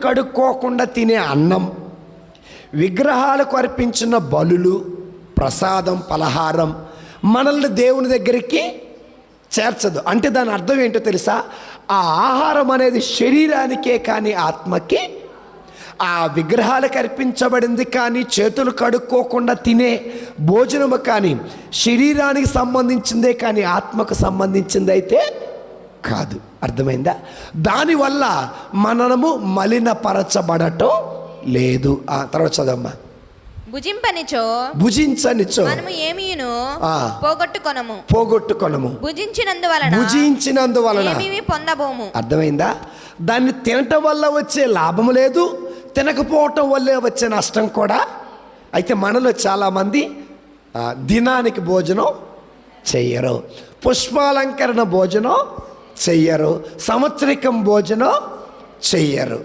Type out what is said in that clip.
కడుక్కోకుండా తినే అన్నం, విగ్రహాలకు అర్పించిన బలులు, ప్రసాదం, పలహారం మనల్ని దేవుని దగ్గరికి చేర్చదు. అంటే దాని అర్థం ఏంటో తెలుసా? ఆ ఆహారం అనేది శరీరానికే కానీ ఆత్మకి, ఆ విగ్రహాలకు అర్పించబడింది కానీ, చేతులు కడుక్కోకుండా తినే భోజనము కానీ శరీరానికి సంబంధించిందే కానీ ఆత్మకు సంబంధించింది అయితే కాదు. అర్థమైందా? దానివల్ల మనము మలినపరచబడటం లేదు. తర్వాత చదమ్మా. భుజించనిచో మనము ఏమీను పోగొట్టుకొనము, భుజించినందువలన ఏమీ పొందబోము. అర్థమైందా? దాన్ని తినటం వల్ల వచ్చే లాభం లేదు, తినకపోవటం వల్లే వచ్చే నష్టం కూడా. అయితే మనలో చాలామంది దినానికి భోజనం చెయ్యరు, పుష్పాలంకరణ భోజనం చెయ్యరు, సంవత్సరికం భోజనం చెయ్యరు.